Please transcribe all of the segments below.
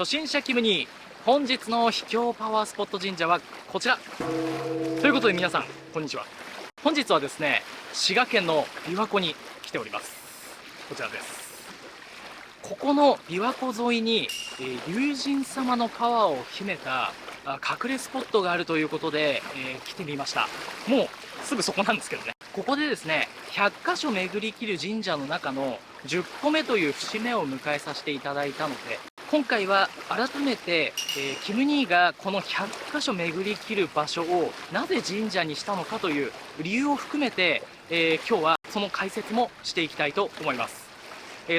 初心者気分に。本日の秘境パワースポット神社はこちらということで、皆さんこんにちは。本日はですね、滋賀県の琵琶湖に来ております。こちらです。ここの琵琶湖沿いに、龍神様のパワーを秘めた隠れスポットがあるということで、来てみました。もうすぐそこなんですけどね。ここでですね、100箇所巡りきる神社の中の10個目という節目を迎えさせていただいたので、今回は改めて、キム兄がこの100箇所巡りきる場所をなぜ神社にしたのかという理由を含めて、今日はその解説もしていきたいと思います。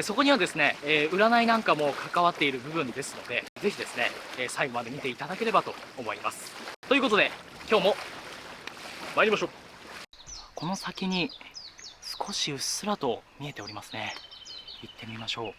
そこにはですね、占いなんかも関わっている部分ですので、ぜひですね、最後まで見ていただければと思います。ということで、今日も参りましょう。この先に少しうっすらと見えておりますね。行ってみましょう。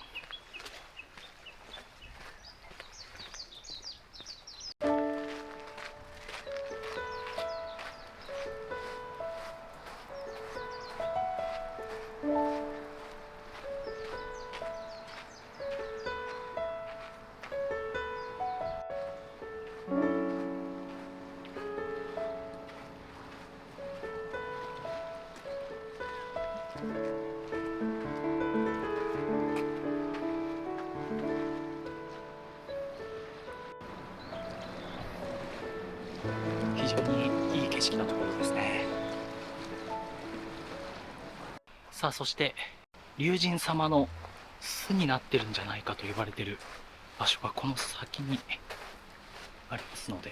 非常にいい景色なところですね。さあ、そして龍神様の巣になってるんじゃないかと言われている場所がこの先にありますので、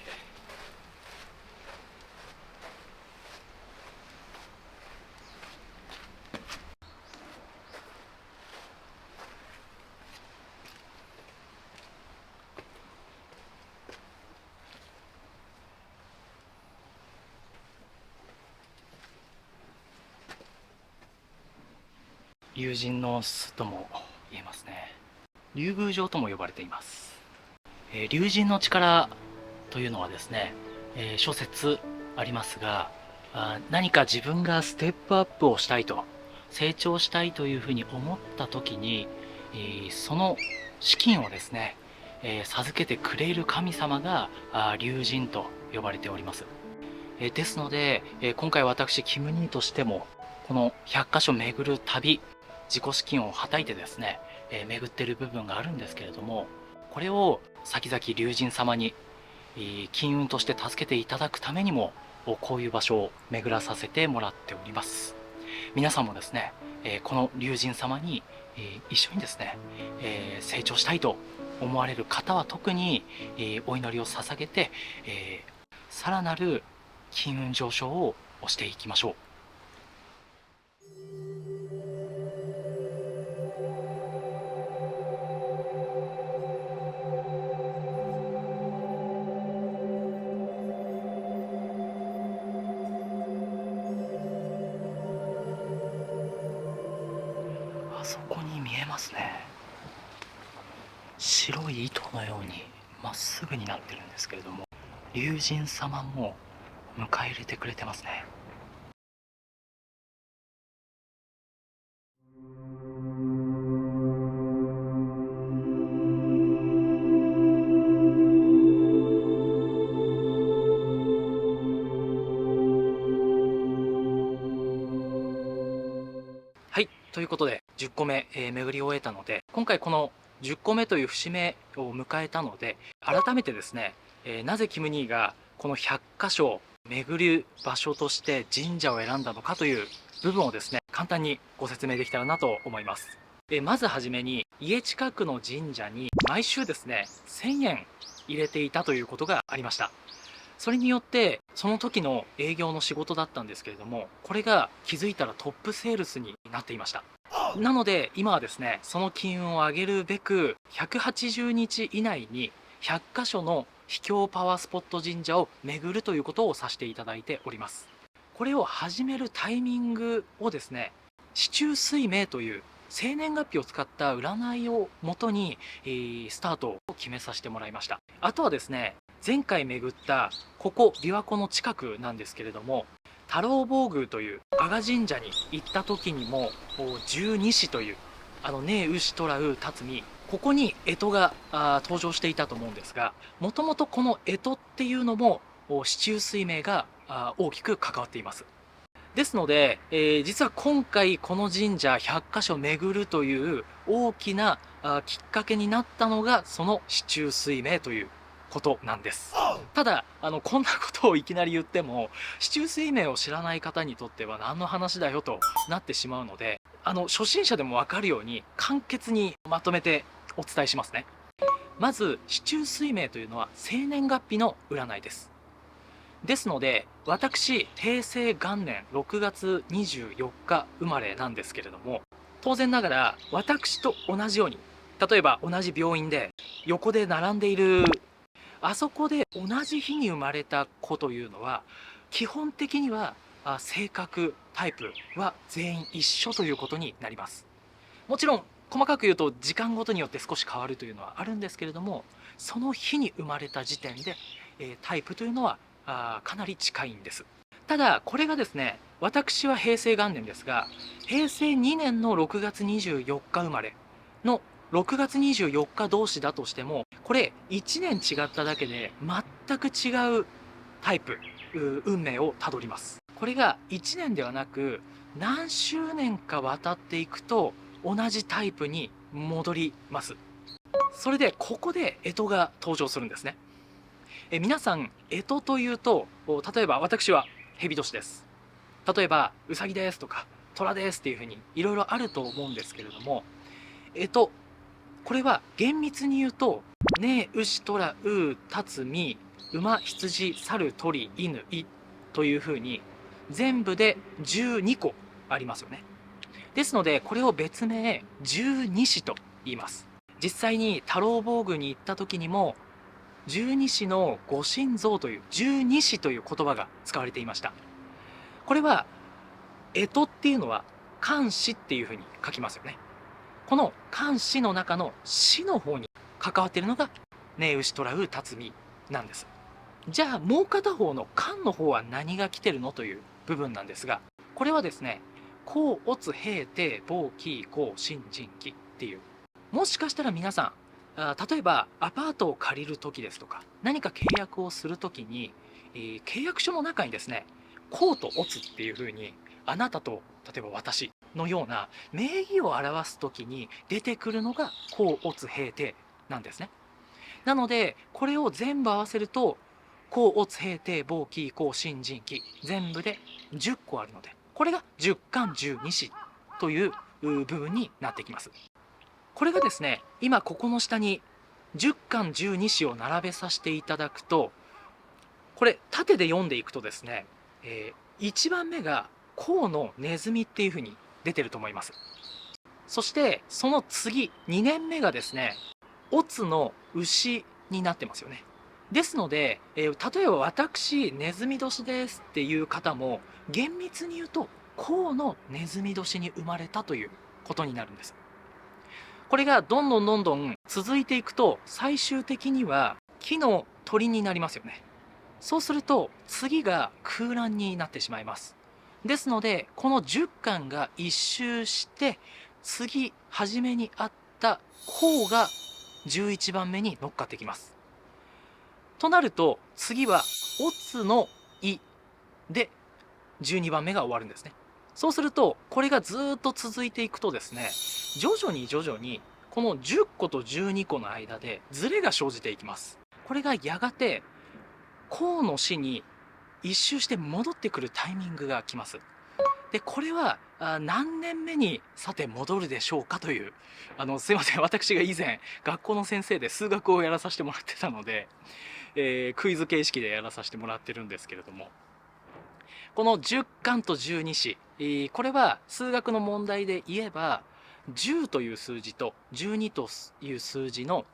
龍神の巣とも言えますね。龍宮城とも呼ばれています。龍神の力というのはですね、諸説ありますが、何か自分がステップアップをしたいと、成長したいというふうに思った時に、その資金をですね、授けてくれる神様が龍神と呼ばれております。ですので、今回私キム兄としてもこの100カ所巡る旅、自己資金をはたいてですね、巡っている部分があるんですけれども、これを先々龍神様に金運として助けていただくためにも、こういう場所を巡らさせてもらっております。皆さんもですね、この龍神様に一緒にですね、成長したいと思われる方は特にお祈りを捧げて、さらなる金運上昇をしていきましょう。あそこに見えますね。白い糸のようにまっすぐになってるんですけれども、龍神様も迎え入れてくれてますね。はい、ということで10個目、巡り終えたので、今回この10個目という節目を迎えたので、改めてですね、なぜキム兄がこの100箇所巡る場所として神社を選んだのかという部分をですね、簡単にご説明できたらなと思います。まずはじめに、家近くの神社に毎週ですね、1000円入れていたということがありました。それによってその時の営業の仕事だったんですけれども、これが気づいたらトップセールスになっていました。なので今はですね、その金運を上げるべく180日以内に100箇所の秘境パワースポット神社を巡るということをさせていただいております。これを始めるタイミングをですね、四柱推命という生年月日を使った占いをもとに、スタートを決めさせてもらいました。あとはですね、前回巡ったここ琵琶湖の近くなんですけれども、太郎坊宮という阿賀神社に行った時にも十二支という、ねえ牛虎う辰巳ここに干支が登場していたと思うんですが、もともとこの干支っていうのも四柱推命が大きく関わっています。ですので、実は今回この神社100カ所巡るという大きなきっかけになったのがその四柱推命ということなんです。ただこんなことをいきなり言っても四柱推命を知らない方にとっては何の話だよとなってしまうので、初心者でも分かるように簡潔にまとめてお伝えしますね。まず四柱推命というのは生年月日の占いです。ですので私平成元年6月24日生まれなんですけれども、当然ながら私と同じように、例えば同じ病院で横で並んでいるあそこで同じ日に生まれた子というのは基本的には性格タイプは全員一緒ということになります。もちろん細かく言うと時間ごとによって少し変わるというのはあるんですけれども、その日に生まれた時点でタイプというのはかなり近いんです。ただこれがですね、私は平成元年ですが、平成2年の6月24日生まれの6月24日同士だとしても、これ1年違っただけで全く違うタイプ運命をたどります。これが1年ではなく何周年か渡っていくと同じタイプに戻ります。それでここで干支が登場するんですね。皆さん干支というと、例えば私は蛇年です、例えばうさぎですとか虎ですっていうふうにいろいろあると思うんですけれども、干支、これは厳密に言うとねえ牛虎うたつみ馬羊猿鳥犬いというふうに全部で12個ありますよね。ですのでこれを別名十二支と言います。実際に太郎坊宮に行った時にも十二支の御神像という十二支という言葉が使われていました。これは干支っていうのは漢詩っていうふうに書きますよね。この漢詩の中の詩の方に関わっているのがねえ牛虎う辰巳なんです。じゃあもう片方の漢の方は何が来てるのという部分なんですが、これはですね、甲乙丙丁戊己庚辛壬己っていう、もしかしたら皆さん例えばアパートを借りる時ですとか何か契約をする時に、契約書の中にですね甲と乙っていうふうにあなたと例えば私のような名義を表す時に出てくるのが甲乙丙丁なんですね。なのでこれを全部合わせると甲乙丙丁戊己庚辛壬己全部で10個あるので、これが十干十二支という部分になってきます。これがですね、今ここの下に10巻12詩を並べさせていただくと、これ縦で読んでいくとですね、1番目が甲のネズミっていう風に出てると思います。そしてその次2年目がですね、乙の牛になってますよね。ですので、例えば私ネズミ年ですっていう方も厳密に言うと甲のネズミ年に生まれたということになるんです。これがどんどんどんどん続いていくと最終的には木の鳥になりますよね。そうすると次が空欄になってしまいます。ですのでこの10巻が一周して次初めにあった項が11番目に乗っかってきます。となると次はオツのイで12番目が終わるんですね。そうするとこれがずっと続いていくとですね、徐々に徐々にこの10個と12個の間でズレが生じていきます。これがやがて項の死に一周して戻ってくるタイミングが来ます。でこれは何年目にさて戻るでしょうかという、すいません、私が以前学校の先生で数学をやらさせてもらってたので、クイズ形式でやらさせてもらってるんですけれども、この10巻と12子、これは数学の問題で言えば10という数字と12という数字の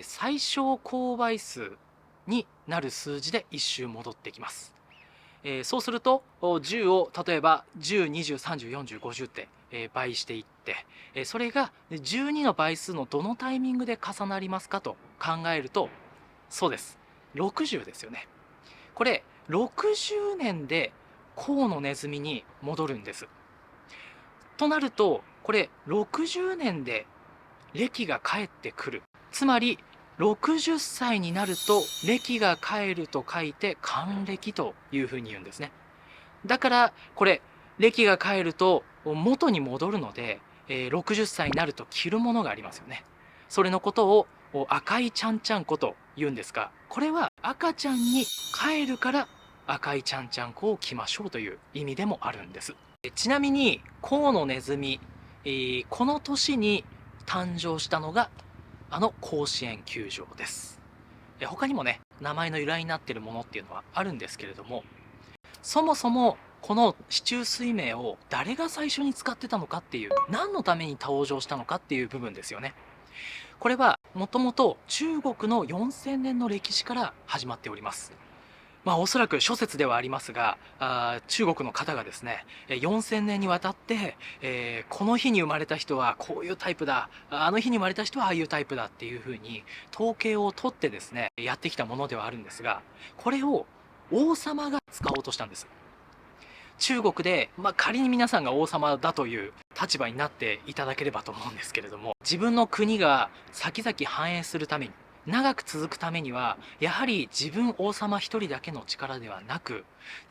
最小公倍数になる数字で一周戻ってきます。そうすると10を例えば10、20、30、40、50って、倍していって、それが12の倍数のどのタイミングで重なりますかと考えると、そうです、60ですよね。これ60年で甲のネズミに戻るんです。となるとこれ60年で暦が帰ってくる。つまり60歳になると暦が帰ると書いて還暦というふうに言うんですね。だからこれ暦が帰ると元に戻るので、60歳になると着るものがありますよね。それのことを赤いちゃんちゃんこと言うんですが、これは赤ちゃんに帰るから赤いちゃんちゃんこを着ましょうという意味でもあるんです。ちなみに河野ネズミ、この年に誕生したのがあの甲子園球場です。他にもね、名前の由来になっているものっていうのはあるんですけれども、そもそもこの四柱推命を誰が最初に使ってたのかっていう、何のために登場したのかっていう部分ですよね。これはもともと中国の4000年の歴史から始まっております。おそらく諸説ではありますが、中国の方がですね、4000年にわたって、この日に生まれた人はこういうタイプだ、あの日に生まれた人はああいうタイプだっていうふうに統計を取ってですね、やってきたものではあるんですが、これを王様が使おうとしたんです。中国で、仮に皆さんが王様だという立場になっていただければと思うんですけれども、自分の国が先々繁栄するために、長く続くためにはやはり自分王様一人だけの力ではなく、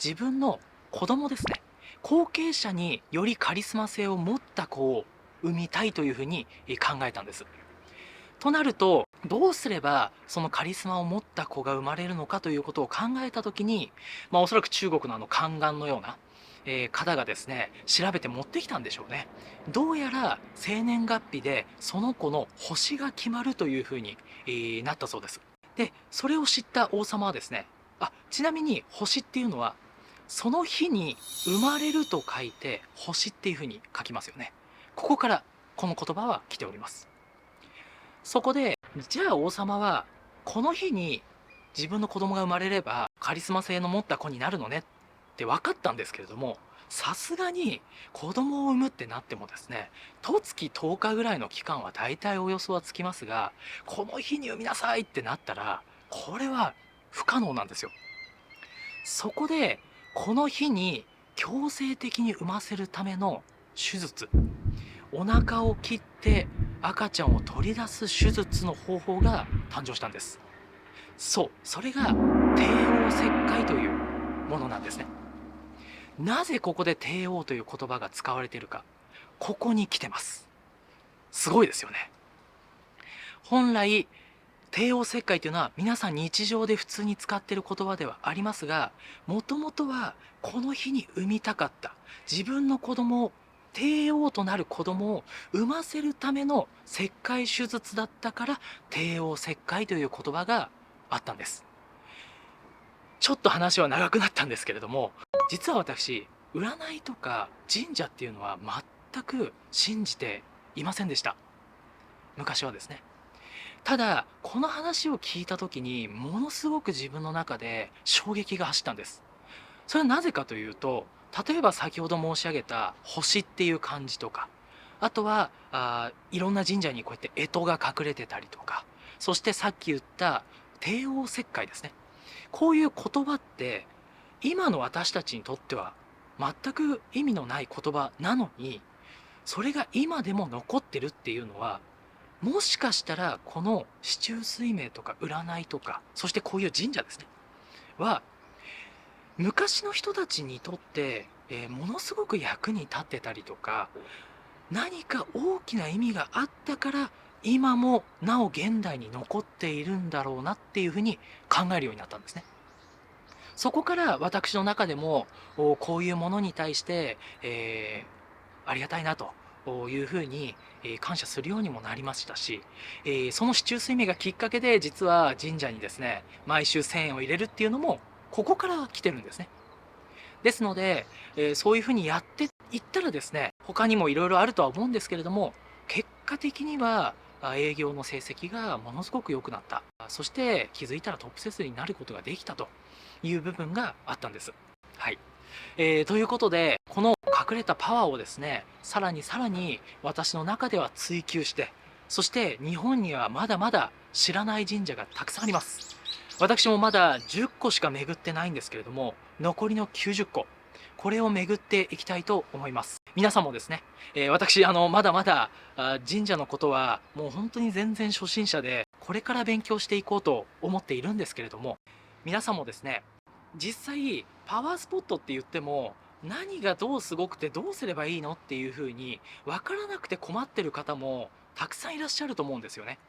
自分の子供ですね、後継者によりカリスマ性を持った子を産みたいというふうに考えたんです。となるとどうすればそのカリスマを持った子が生まれるのかということを考えた時に、おそらく中国の宦官のような方がですね調べて持ってきたんでしょうね。どうやら生年月日でその子の星が決まるというふうに、なったそうです。でそれを知った王様はですね、ちなみに星っていうのはその日に生まれると書いて星っていうふうに書きますよね。ここからこの言葉は来ております。そこでじゃあ王様はこの日に自分の子供が生まれればカリスマ性の持った子になるのねって分かったんですけれども、さすがに子供を産むってなってもですね、十月10日ぐらいの期間は大体およそはつきますが、この日に産みなさいってなったらこれは不可能なんですよ。そこでこの日に強制的に産ませるための手術、お腹を切って赤ちゃんを取り出す手術の方法が誕生したんです。そう、それが帝王切開というものなんですね。なぜここで帝王という言葉が使われているか、ここに来てます。すごいですよね。本来帝王切開というのは皆さん日常で普通に使っている言葉ではありますが、もともとはこの日に産みたかった自分の子供を、帝王となる子供を産ませるための切開手術だったから帝王切開という言葉があったんです。ちょっと話は長くなったんですけれども、実は私占いとか神社っていうのは全く信じていませんでした、昔はですね。ただこの話を聞いた時にものすごく自分の中で衝撃が走ったんです。それはなぜかというと、例えば先ほど申し上げた星っていう漢字とか、あとはいろんな神社にこうやって干支が隠れてたりとか、そしてさっき言った帝王切開ですね、こういう言葉って今の私たちにとっては全く意味のない言葉なのに、それが今でも残ってるっていうのは、もしかしたらこの四柱推命とか占いとか、そしてこういう神社ですねは昔の人たちにとって、ものすごく役に立ってたりとか、何か大きな意味があったから今もなお現代に残っているんだろうなっていうふうに考えるようになったんですね。そこから私の中でもこういうものに対して、ありがたいなというふうに感謝するようにもなりましたし、その四柱推命がきっかけで実は神社にですね毎週1000円を入れるっていうのもここから来てるんですね。ですので、そういうふうにやっていったらですね、他にもいろいろあるとは思うんですけれども、結果的には営業の成績がものすごく良くなった。そして気づいたらトップセスになることができたという部分があったんです。はい。ということで、この隠れたパワーをですね、さらに私の中では追求して、そして日本にはまだまだ知らない神社がたくさんあります。私もまだ10個しか巡ってないんですけれども、残りの90個、これを巡っていきたいと思います。皆さんもですね、私まだまだ神社のことはもう本当に全然初心者で、これから勉強していこうと思っているんですけれども、皆さんもですね、実際パワースポットって言っても何がどうすごくてどうすればいいのっていう風に分からなくて困ってる方もたくさんいらっしゃると思うんですよね。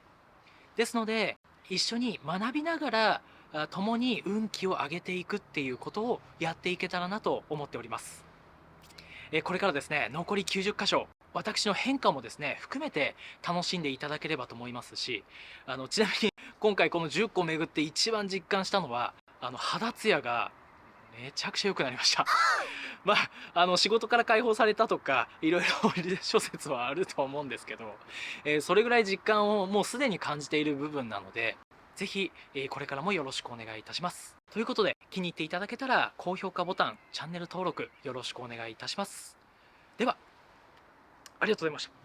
ですので、一緒に学びながら共に運気を上げていくっていうことをやっていけたらなと思っております。これからですね、残り90箇所、私の変化もですね、含めて楽しんでいただければと思いますし、ちなみに今回この10個巡って一番実感したのは、肌ツヤがめちゃくちゃ良くなりました。まあ、仕事から解放されたとか、いろいろ諸説はあると思うんですけど、それぐらい実感をもうすでに感じている部分なので、ぜひ、これからもよろしくお願いいたします。ということで、気に入っていただけたら、高評価ボタン、チャンネル登録、よろしくお願いいたします。では、ありがとうございました。